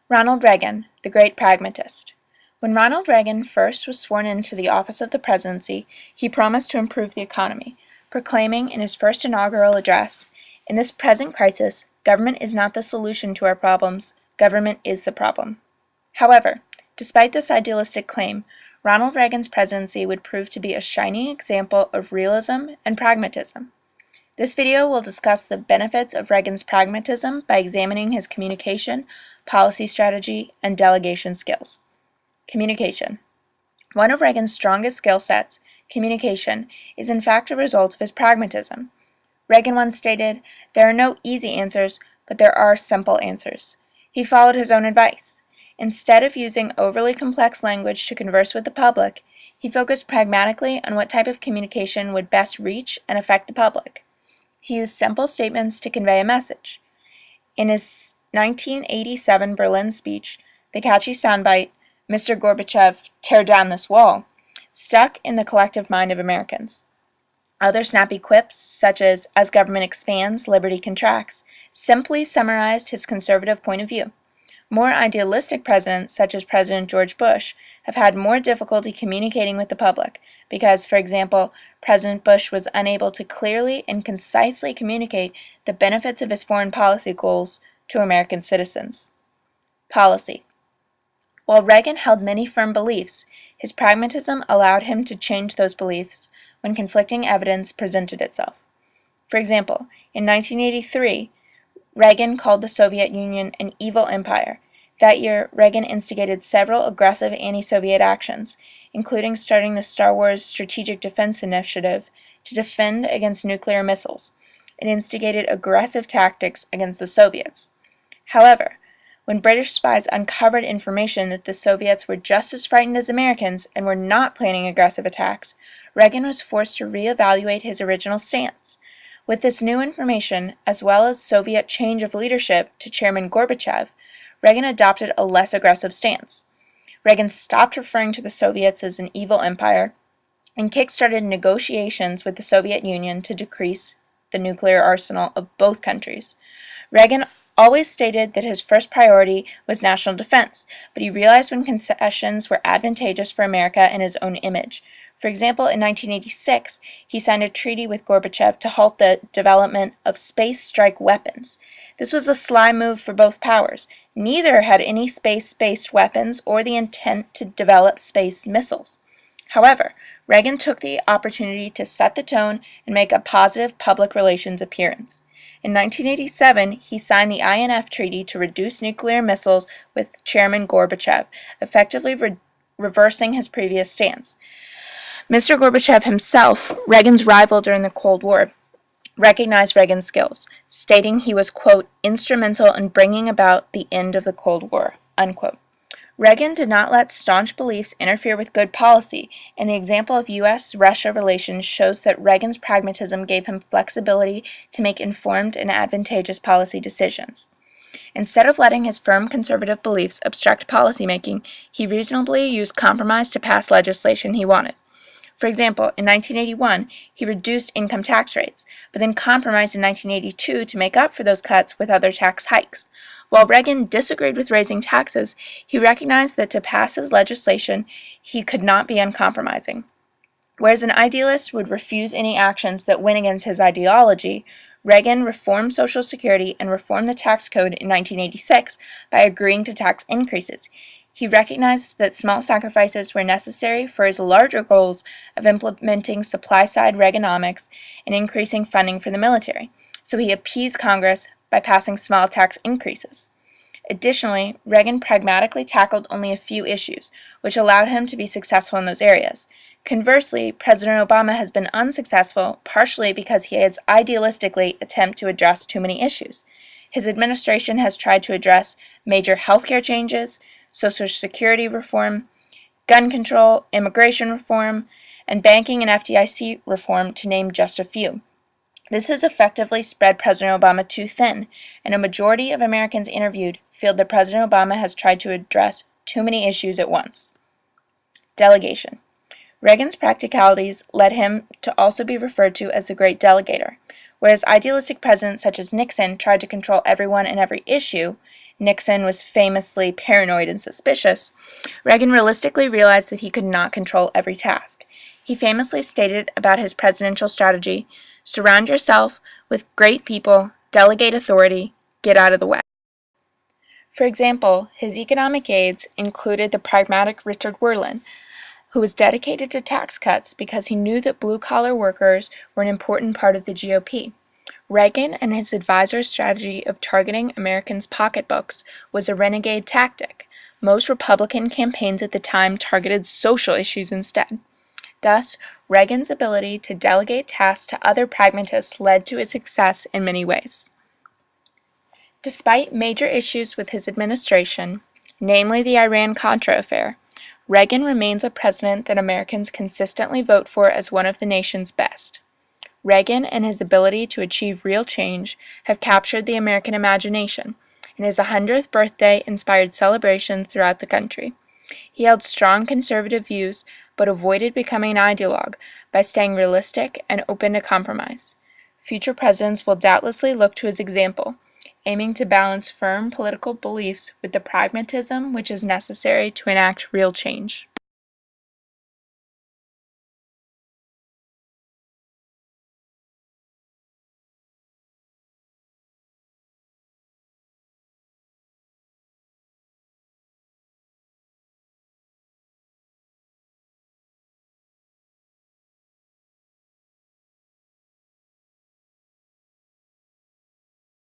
Ronald Reagan, the great pragmatist. When Ronald Reagan first was sworn into the office of the presidency, he promised to improve the economy, proclaiming in his first inaugural address, "In this present crisis, government is not the solution to our problems, government is the problem." However, despite this idealistic claim, Ronald Reagan's presidency would prove to be a shining example of realism and pragmatism. This video will discuss the benefits of Reagan's pragmatism by examining his communication, policy strategy, and delegation skills. Communication. One of Reagan's strongest skill sets, communication, is in fact a result of his pragmatism. Reagan once stated, "There are no easy answers, but there are simple answers." He followed his own advice. Instead of using overly complex language to converse with the public, he focused pragmatically on what type of communication would best reach and affect the public. He used simple statements to convey a message. In his 1987 Berlin speech, the catchy soundbite, "Mr. Gorbachev, tear down this wall," stuck in the collective mind of Americans. Other snappy quips, such as government expands, liberty contracts, simply summarized his conservative point of view. More idealistic presidents, such as President George Bush, have had more difficulty communicating with the public because, for example, President Bush was unable to clearly and concisely communicate the benefits of his foreign policy goals to American citizens. Policy. While Reagan held many firm beliefs, his pragmatism allowed him to change those beliefs when conflicting evidence presented itself. For example, in 1983, Reagan called the Soviet Union an evil empire. That year, Reagan instigated several aggressive anti-Soviet actions, including starting the Star Wars Strategic Defense Initiative to defend against nuclear missiles, and instigated aggressive tactics against the Soviets. However, when British spies uncovered information that the Soviets were just as frightened as Americans and were not planning aggressive attacks, Reagan was forced to reevaluate his original stance. With this new information, as well as Soviet change of leadership to Chairman Gorbachev, Reagan adopted a less aggressive stance. Reagan stopped referring to the Soviets as an evil empire and kick-started negotiations with the Soviet Union to decrease the nuclear arsenal of both countries. Reagan always stated that his first priority was national defense, but he realized when concessions were advantageous for America and his own image. For example, in 1986, he signed a treaty with Gorbachev to halt the development of space strike weapons. This was a sly move for both powers. Neither had any space-based weapons or the intent to develop space missiles. However, Reagan took the opportunity to set the tone and make a positive public relations appearance. In 1987, he signed the INF Treaty to reduce nuclear missiles with Chairman Gorbachev, effectively reversing his previous stance. Mr. Gorbachev himself, Reagan's rival during the Cold War, recognized Reagan's skills, stating he was, quote, "instrumental in bringing about the end of the Cold War," unquote. Reagan did not let staunch beliefs interfere with good policy, and the example of U.S.-Russia relations shows that Reagan's pragmatism gave him flexibility to make informed and advantageous policy decisions. Instead of letting his firm conservative beliefs obstruct policymaking, he reasonably used compromise to pass legislation he wanted. For example, in 1981, he reduced income tax rates, but then compromised in 1982 to make up for those cuts with other tax hikes. While Reagan disagreed with raising taxes, he recognized that to pass his legislation, he could not be uncompromising. Whereas an idealist would refuse any actions that went against his ideology, Reagan reformed Social Security and reformed the tax code in 1986 by agreeing to tax increases. He recognized that small sacrifices were necessary for his larger goals of implementing supply-side Reaganomics and increasing funding for the military, so he appeased Congress by passing small tax increases. Additionally, Reagan pragmatically tackled only a few issues, which allowed him to be successful in those areas. Conversely, President Obama has been unsuccessful, partially because he has idealistically attempted to address too many issues. His administration has tried to address major healthcare changes, Social Security reform, gun control, immigration reform, and banking and FDIC reform, to name just a few. This has effectively spread President Obama too thin, and a majority of Americans interviewed feel that President Obama has tried to address too many issues at once. Delegation. Reagan's practicalities led him to also be referred to as the Great Delegator. Whereas idealistic presidents such as Nixon tried to control everyone and every issue, Nixon was famously paranoid and suspicious, Reagan realistically realized that he could not control every task. He famously stated about his presidential strategy, "Surround yourself with great people, delegate authority, get out of the way." For example, his economic aides included the pragmatic Richard Whirlin, who was dedicated to tax cuts because he knew that blue-collar workers were an important part of the GOP. Reagan and his advisors' strategy of targeting Americans' pocketbooks was a renegade tactic. Most Republican campaigns at the time targeted social issues instead. Thus, Reagan's ability to delegate tasks to other pragmatists led to his success in many ways. Despite major issues with his administration, namely the Iran-Contra affair, Reagan remains a president that Americans consistently vote for as one of the nation's best. Reagan and his ability to achieve real change have captured the American imagination, and his 100th birthday inspired celebrations throughout the country. He held strong conservative views, but avoided becoming an ideologue by staying realistic and open to compromise. Future presidents will doubtlessly look to his example, aiming to balance firm political beliefs with the pragmatism which is necessary to enact real change.